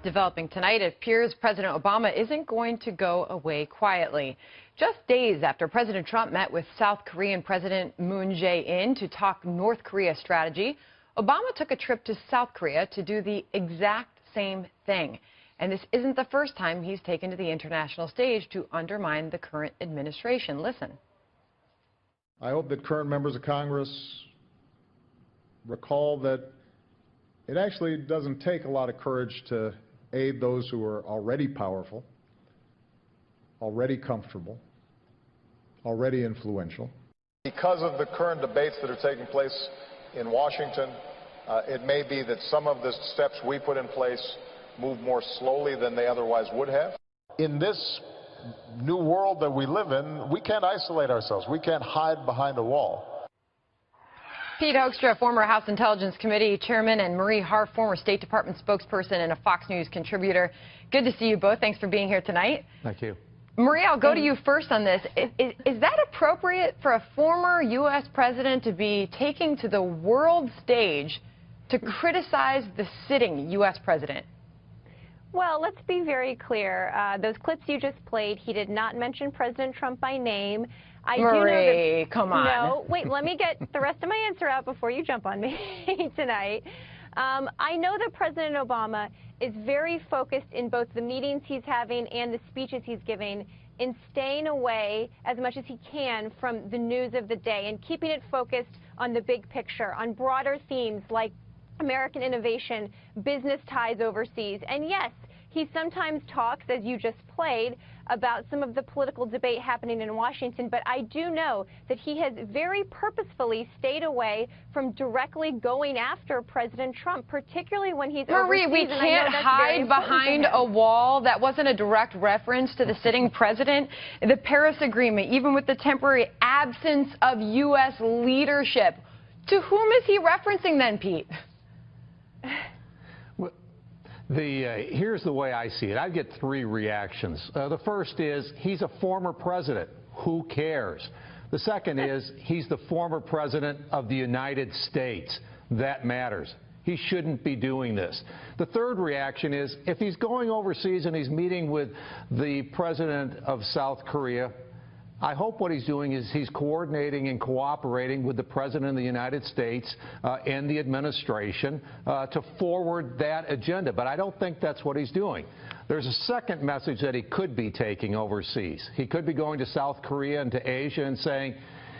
Developing tonight, it appears President Obama isn't going to go away quietly. Just days after President Trump met with South Korean President Moon Jae-in to talk North Korea strategy, Obama took a trip to South Korea to do the exact same thing. And this isn't the first time he's taken to the international stage to undermine the current administration. Listen. I hope that current members of Congress recall that it actually doesn't take a lot of courage to aid those who are already powerful, already comfortable, already influential. Because of the current debates that are taking place in Washington, it may be that some of the steps we put in place move more slowly than they otherwise would have. In this new world that we live in, we can't isolate ourselves. We can't hide behind a wall. Pete Hoekstra, former House Intelligence Committee Chairman, and Marie Harf, former State Department spokesperson and a Fox News contributor. Good to see you both. Thanks for being here tonight. Thank you. Marie, I'll go to you first on this. Is that appropriate for a former U.S. president to be taking to the world stage to criticize the sitting U.S. president? Well, let's be very clear. Those clips you just played, he did not mention President Trump by name. Marie, come on. No, wait, let me get the rest of my answer out before you jump on me tonight. I know that President Obama is very focused in both the meetings he's having and the speeches he's giving in staying away as much as he can from the news of the day and keeping it focused on the big picture, on broader themes like American innovation, business ties overseas. And yes, he sometimes talks, as you just played, about some of the political debate happening in Washington, but I do know that he has very purposefully stayed away from directly going after President Trump, particularly when he's Marie, overseas. we can't hide behind a wall. That wasn't a direct reference to the sitting president. The Paris Agreement, even with the temporary absence of U.S. leadership. To whom is he referencing then, Pete? Here's the way I see it. I get three reactions. The first is he's a former president. Who cares? The second is he's the former president of the United States. That matters. He shouldn't be doing this. The third reaction is if he's going overseas and he's meeting with the president of South Korea, I hope what he's doing is he's coordinating and cooperating with the President of the United States and the administration to forward that agenda. But I don't think that's what he's doing. There's a second message that he could be taking overseas. He could be going to South Korea and to Asia and saying,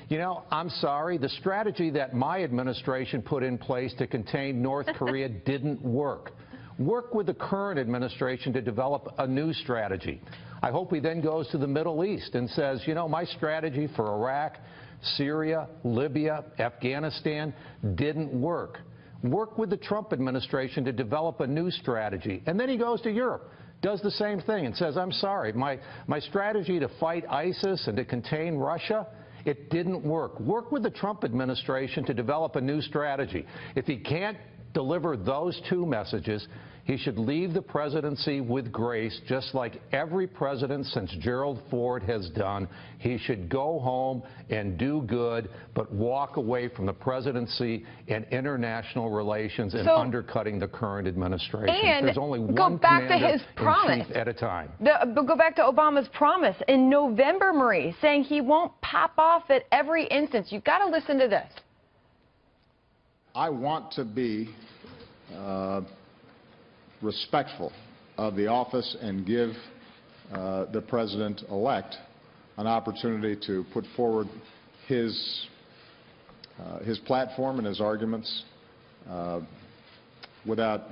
you know, I'm sorry, the strategy that my administration put in place to contain North Korea didn't work. Work with the current administration to develop a new strategy. I hope he then goes to the Middle East and says, you know, my strategy for Iraq, Syria, Libya, Afghanistan didn't work. Work with the Trump administration to develop a new strategy. And then he goes to Europe, does the same thing and says, I'm sorry, my strategy to fight ISIS and to contain Russia, it didn't work. Work with the Trump administration to develop a new strategy. If he can't deliver those two messages, he should leave the presidency with grace, just like every president since Gerald Ford has done. He should go home and do good, but walk away from the presidency and international relations and undercutting the current administration. And there's only one go back to his promise at a time. Go back to Obama's promise in November, Marie, saying he won't pop off at every instance. You've got to listen to this. I want to be respectful of the office and give the president-elect an opportunity to put forward his platform and his arguments without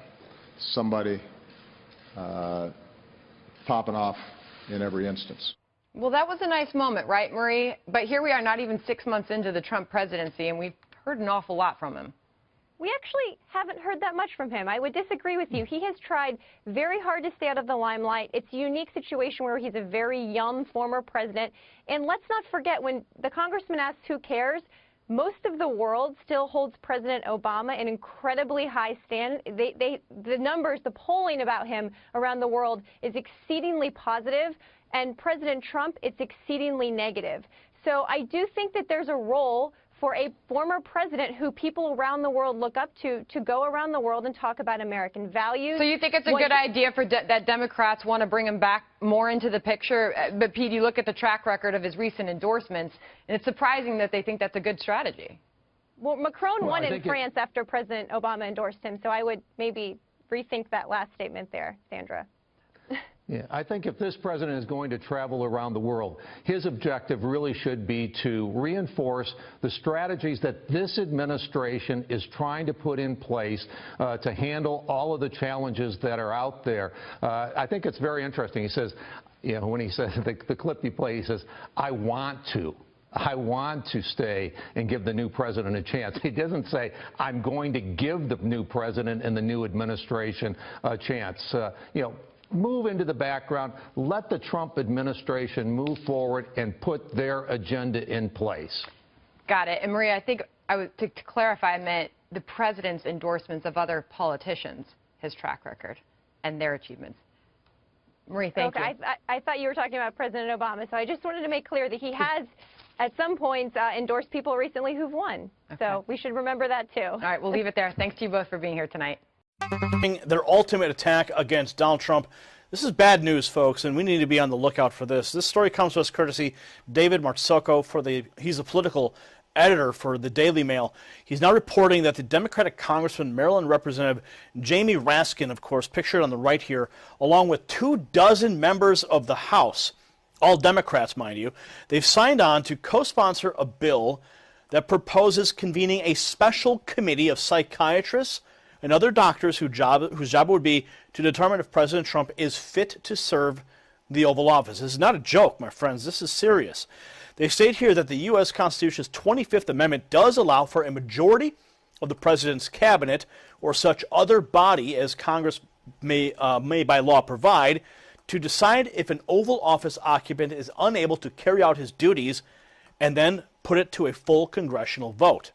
somebody popping off in every instance. Well, that was a nice moment, right, Marie? But here we are not even 6 months into the Trump presidency, and we've heard an awful lot from him. We actually haven't heard that much from him. I would disagree with you. He has tried very hard to stay out of the limelight. It's a unique situation where he's a very young former president. And let's not forget, when the congressman asks who cares, most of the world still holds President Obama an incredibly high stand. The numbers, the polling about him around the world is exceedingly positive. And President Trump, it's exceedingly negative. So I do think that there's a role for a former president who people around the world look up to go around the world and talk about American values. So you think it's a good idea for that Democrats want to bring him back more into the picture? But, Pete, you look at the track record of his recent endorsements, and it's surprising that they think that's a good strategy. Well, Macron won in France after President Obama endorsed him, so I would maybe rethink that last statement there, Sandra. Yeah, I think if this president is going to travel around the world, his objective really should be to reinforce the strategies that this administration is trying to put in place to handle all of the challenges that are out there. I think it's very interesting. He says, you know, when he says, the clip he played, he says, I want to stay and give the new president a chance. He doesn't say, I'm going to give the new president and the new administration a chance. You know, move into the background, let the Trump administration move forward and put their agenda in place. Got it. And Maria, I think to clarify, I meant the president's endorsements of other politicians, his track record, and their achievements. Marie, thank you. I thought you were talking about President Obama, so I just wanted to make clear that he has, at some points, endorsed people recently who've won. Okay. So we should remember that, too. All right, we'll leave it there. Thanks to you both for being here tonight. Their ultimate attack against Donald Trump. This is bad news, folks, and we need to be on the lookout for this. This story comes to us courtesy David Marzocco. He's a political editor for the Daily Mail. He's now reporting that the Democratic Congressman, Maryland Representative Jamie Raskin, of course, pictured on the right here, along with 24 members of the House, all Democrats, mind you, they've signed on to co-sponsor a bill that proposes convening a special committee of psychiatrists and other doctors whose job it would be to determine if President Trump is fit to serve the Oval Office. This is not a joke, my friends. This is serious. They state here that the U.S. Constitution's 25th Amendment does allow for a majority of the president's cabinet or such other body as Congress may by law provide to decide if an Oval Office occupant is unable to carry out his duties and then put it to a full congressional vote.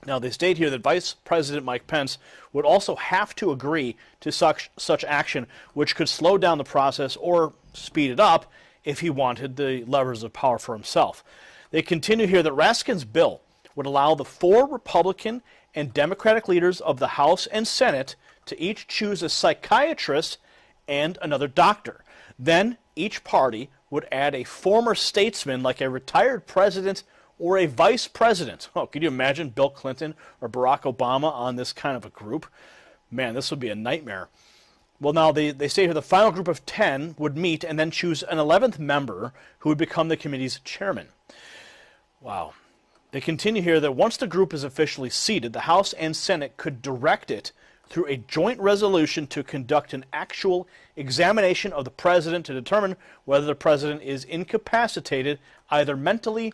Now, they state here that Vice President Mike Pence would also have to agree to such action, which could slow down the process or speed it up if he wanted the levers of power for himself. They continue here that Raskin's bill would allow the 4 Republican and Democratic leaders of the House and Senate to each choose a psychiatrist and another doctor. Then each party would add a former statesman like a retired president or a vice president. Oh, could you imagine Bill Clinton or Barack Obama on this kind of a group? Man, this would be a nightmare. Well, now they say here the final group of 10 would meet and then choose an 11th member who would become the committee's chairman. Wow. They continue here that once the group is officially seated, the House and Senate could direct it through a joint resolution to conduct an actual examination of the president to determine whether the president is incapacitated either mentally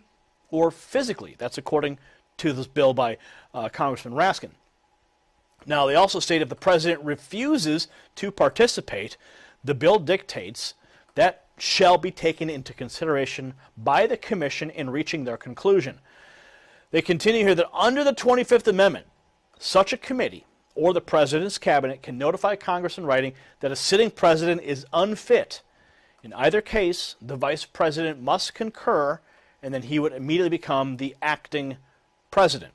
or physically. That's according to this bill by Congressman Raskin. Now, they also state if the president refuses to participate, the bill dictates that shall be taken into consideration by the commission in reaching their conclusion. They continue here that under the 25th Amendment, such a committee or the president's cabinet can notify Congress in writing that a sitting president is unfit. In either case, the vice president must concur, and then he would immediately become the acting president.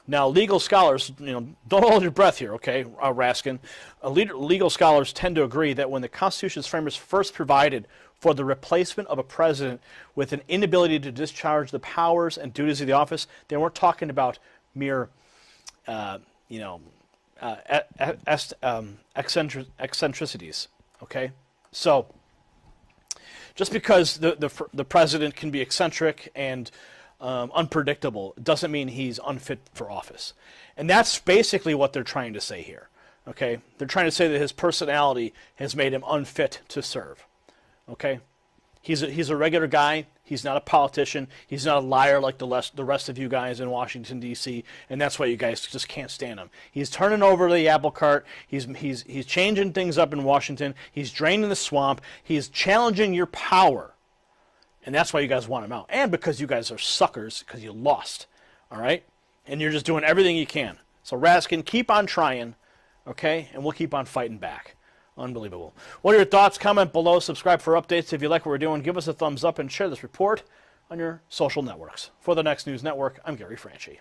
Now, legal scholars, don't hold your breath here, okay, Raskin. Legal scholars tend to agree that when the Constitution's framers first provided for the replacement of a president with an inability to discharge the powers and duties of the office, they weren't talking about mere, eccentricities, okay? So, just because the president can be eccentric and unpredictable doesn't mean he's unfit for office. And that's basically what they're trying to say here. Okay? They're trying to say that his personality has made him unfit to serve. Okay? He's a regular guy. He's not a politician. He's not a liar like the rest of you guys in Washington, D.C., and that's why you guys just can't stand him. He's turning over the apple cart. He's changing things up in Washington. He's draining the swamp. He's challenging your power. And that's why you guys want him out. And because you guys are suckers because you lost. All right? And you're just doing everything you can. So, Raskin, keep on trying, okay? And we'll keep on fighting back. Unbelievable. What are your thoughts? Comment below. Subscribe for updates. If you like what we're doing, give us a thumbs up and share this report on your social networks. For the Next News Network, I'm Gary Franchi.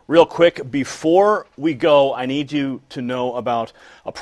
Real quick, before we go, I need you to know about a